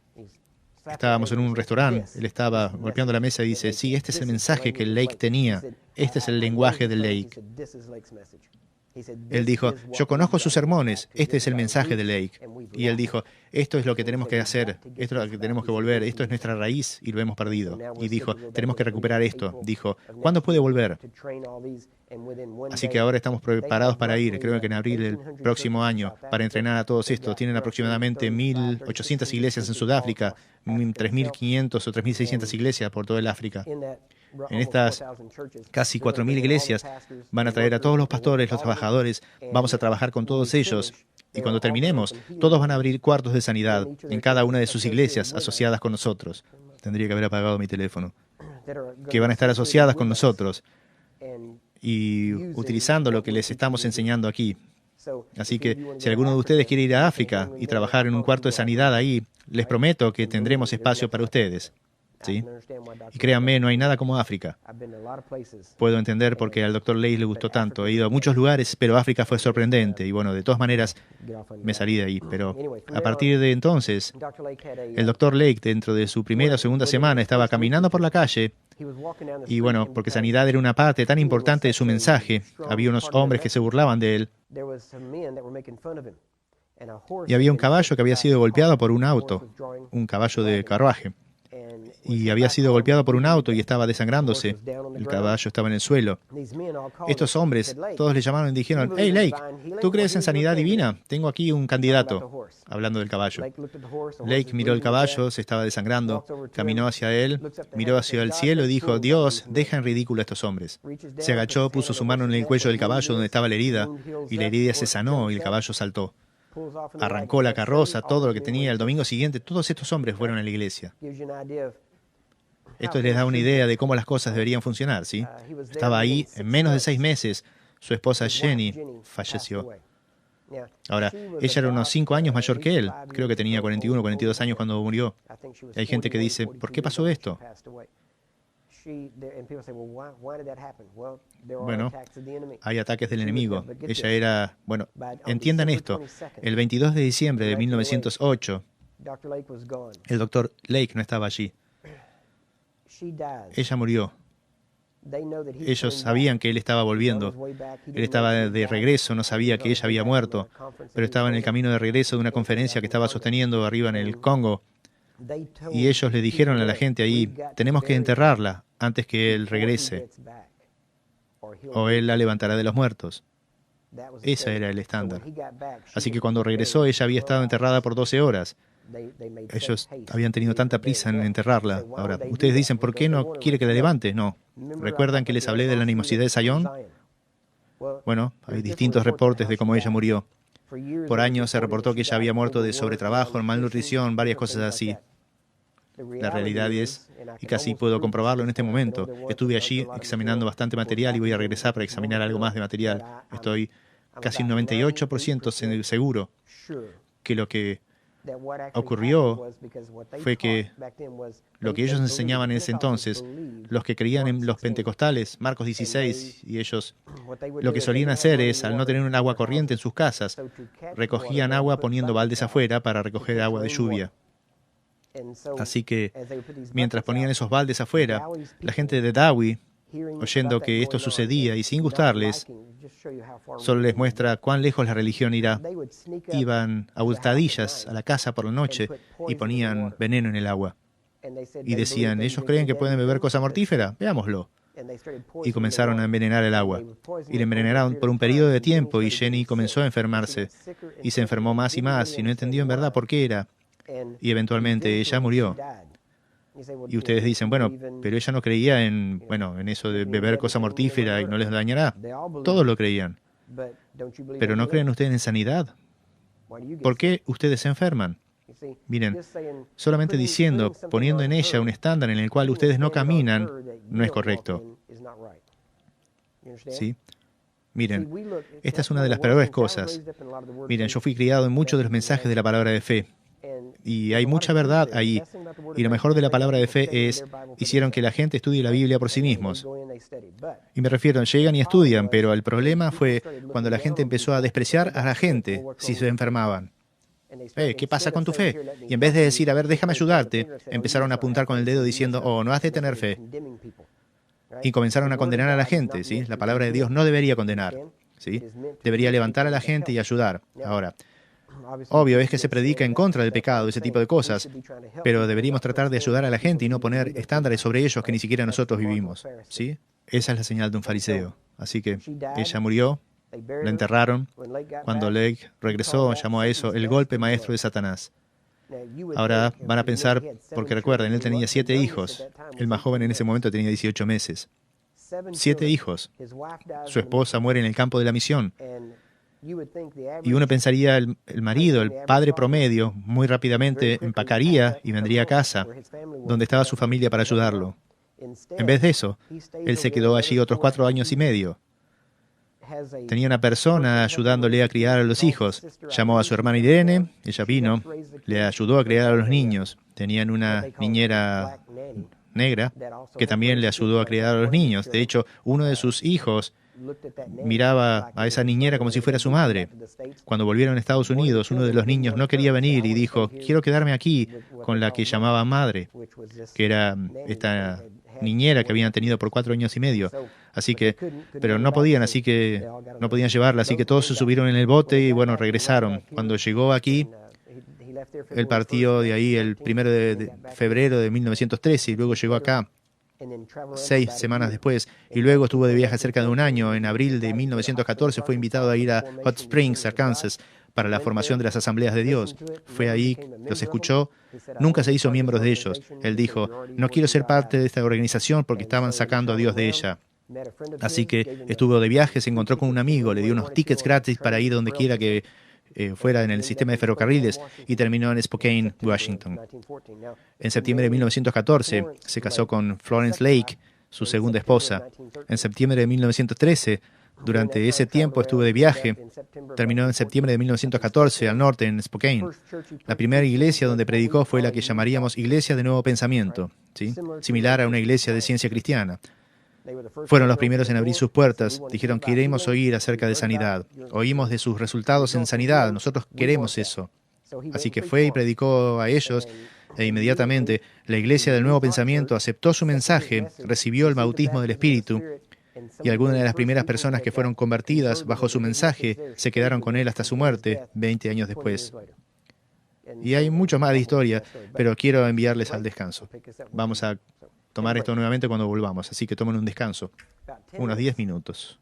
Estábamos en un restaurante. Él estaba golpeando la mesa y dice, sí, este es el mensaje que Lake tenía. Este es el lenguaje de Lake. Él dijo, yo conozco sus sermones, este es el mensaje de Lake. Y él dijo, esto es lo que tenemos que hacer, esto es lo que tenemos que volver, esto es nuestra raíz y lo hemos perdido. Y dijo, tenemos que recuperar esto. Dijo, ¿cuándo puede volver? Así que ahora estamos preparados para ir, creo que en abril del próximo año, para entrenar a todos estos. Tienen aproximadamente 1.800 iglesias en Sudáfrica, 3.500 o 3.600 iglesias por todo el África. En estas casi 4.000 iglesias van a traer a todos los pastores, los trabajadores, vamos a trabajar con todos ellos. Y cuando terminemos, todos van a abrir cuartos de sanidad en cada una de sus iglesias asociadas con nosotros. Tendría que haber apagado mi teléfono. Que van a estar asociadas con nosotros y utilizando lo que les estamos enseñando aquí. Así que si alguno de ustedes quiere ir a África y trabajar en un cuarto de sanidad ahí, les prometo que tendremos espacio para ustedes. ¿Sí? Y créanme, no hay nada como África. Puedo entender por qué al Dr. Lake le gustó tanto. He ido a muchos lugares, pero África fue sorprendente. Y bueno, de todas maneras, me salí de ahí. Pero a partir de entonces, el Dr. Lake, dentro de su primera o segunda semana, estaba caminando por la calle. Y bueno, porque sanidad era una parte tan importante de su mensaje, había unos hombres que se burlaban de él. Y había un caballo que había sido golpeado por un auto, un caballo de carruaje. Y había sido golpeado por un auto y estaba desangrándose. El caballo estaba en el suelo. Estos hombres, todos le llamaron y dijeron, hey Lake, ¿tú crees en sanidad divina? Tengo aquí un candidato, hablando del caballo. Lake miró el caballo, se estaba desangrando, caminó hacia él, miró hacia el cielo y dijo, Dios, deja en ridículo a estos hombres. Se agachó, puso su mano en el cuello del caballo donde estaba la herida, y la herida se sanó y el caballo saltó. Arrancó la carroza, todo lo que tenía. El domingo siguiente, todos estos hombres fueron a la iglesia. Esto les da una idea de cómo las cosas deberían funcionar, ¿sí? Estaba ahí en menos de 6 meses. Su esposa Jenny falleció. Ahora, ella era unos 5 años mayor que él. Creo que tenía 41 o 42 años cuando murió. Hay gente que dice, ¿por qué pasó esto? Bueno, hay ataques del enemigo. Ella era, bueno, entiendan esto, el 22 de diciembre de 1908, el Dr. Lake no estaba allí. Ella murió. Ellos sabían que él estaba volviendo. Él estaba de regreso, no sabía que ella había muerto, pero estaba en el camino de regreso de una conferencia que estaba sosteniendo arriba en el Congo. Y ellos le dijeron a la gente ahí, tenemos que enterrarla antes que él regrese, o él la levantará de los muertos. Ese era el estándar. Así que cuando regresó, ella había estado enterrada por 12 horas. Ellos habían tenido tanta prisa en enterrarla. Ahora, ustedes dicen, ¿por qué no quiere que la levante? No. ¿Recuerdan que les hablé de la animosidad de Sayón? Bueno, hay distintos reportes de cómo ella murió. Por años se reportó que ella había muerto de sobretrabajo, malnutrición, varias cosas así. La realidad es, y casi puedo comprobarlo en este momento, estuve allí examinando bastante material y voy a regresar para examinar algo más de material. Estoy casi un 98% seguro que lo que ocurrió fue que lo que ellos enseñaban en ese entonces, los que creían en los pentecostales, Marcos 16, y ellos lo que solían hacer es, al no tener un agua corriente en sus casas, recogían agua poniendo baldes afuera para recoger agua de lluvia. Así que, mientras ponían esos baldes afuera, la gente de Dawi, oyendo que esto sucedía y sin gustarles, solo les muestra cuán lejos la religión irá. Iban a hurtadillas a la casa por la noche y ponían veneno en el agua. Y decían, ¿ellos creen que pueden beber cosa mortífera? Veámoslo. Y comenzaron a envenenar el agua. Y la envenenaron por un periodo de tiempo y Jenny comenzó a enfermarse. Y se enfermó más y más y no entendió en verdad por qué era. Y eventualmente ella murió. Y ustedes dicen, bueno, pero ella no creía en eso de beber cosa mortífera y no les dañará. Todos lo creían. Pero ¿no creen ustedes en sanidad? ¿Por qué ustedes se enferman? Miren, solamente diciendo, poniendo en ella un estándar en el cual ustedes no caminan, no es correcto. ¿Sí? Miren, esta es una de las peores cosas. Miren, yo fui criado en muchos de los mensajes de la palabra de fe. Y hay mucha verdad ahí. Y lo mejor de la palabra de fe es, hicieron que la gente estudie la Biblia por sí mismos. Y me refiero, llegan y estudian, pero el problema fue cuando la gente empezó a despreciar a la gente si se enfermaban. ¿Qué pasa con tu fe? Y en vez de decir, a ver, déjame ayudarte, empezaron a apuntar con el dedo diciendo, oh, no has de tener fe. Y comenzaron a condenar a la gente, ¿sí? La palabra de Dios no debería condenar, ¿sí? Debería levantar a la gente y ayudar. Ahora, obvio es que se predica en contra del pecado, ese tipo de cosas, pero deberíamos tratar de ayudar a la gente y no poner estándares sobre ellos que ni siquiera nosotros vivimos, ¿sí? Esa es la señal de un fariseo. Así que ella murió, la enterraron. Cuando Lake regresó, llamó a eso el golpe maestro de Satanás. Ahora van a pensar, porque recuerden, él tenía 7 hijos. El más joven en ese momento tenía 18 meses. 7 hijos. Su esposa muere en el campo de la misión. Y uno pensaría, el marido, el padre promedio, muy rápidamente empacaría y vendría a casa, donde estaba su familia para ayudarlo. En vez de eso, él se quedó allí otros 4 años y medio. Tenía una persona ayudándole a criar a los hijos. Llamó a su hermana Irene, ella vino, le ayudó a criar a los niños. Tenían una niñera negra que también le ayudó a criar a los niños. De hecho, uno de sus hijos miraba a esa niñera como si fuera su madre. Cuando volvieron a Estados Unidos, uno de los niños no quería venir y dijo, quiero quedarme aquí con la que llamaba madre, que era esta niñera que habían tenido por 4 años y medio. Así que, pero no podían, así que no podían llevarla, así que todos se subieron en el bote y bueno, regresaron. Cuando llegó aquí, él partió de ahí el 1 de febrero de 1913 y luego llegó acá 6 semanas después, y luego estuvo de viaje cerca de un año. En abril de 1914 fue invitado a ir a Hot Springs, Arkansas, para la formación de las Asambleas de Dios. Fue ahí, los escuchó, nunca se hizo miembro de ellos. Él dijo, no quiero ser parte de esta organización porque estaban sacando a Dios de ella. Así que estuvo de viaje, se encontró con un amigo, le dio unos tickets gratis para ir donde quiera que fuera en el sistema de ferrocarriles y terminó en Spokane, Washington. En septiembre de 1914 se casó con Florence Lake, su segunda esposa. En septiembre de 1913, durante ese tiempo estuvo de viaje, terminó en septiembre de 1914 al norte, en Spokane. La primera iglesia donde predicó fue la que llamaríamos Iglesia de Nuevo Pensamiento, ¿sí? Similar a una iglesia de ciencia cristiana. Fueron los primeros en abrir sus puertas. Dijeron, queremos oír acerca de sanidad. Oímos de sus resultados en sanidad. Nosotros queremos eso. Así que fue y predicó a ellos e inmediatamente la Iglesia del Nuevo Pensamiento aceptó su mensaje, recibió el bautismo del Espíritu y algunas de las primeras personas que fueron convertidas bajo su mensaje se quedaron con él hasta su muerte 20 años después. Y hay mucho más de historia, pero quiero enviarles al descanso. Vamos a tomar esto nuevamente cuando volvamos, así que tomen un descanso, unos 10 minutos.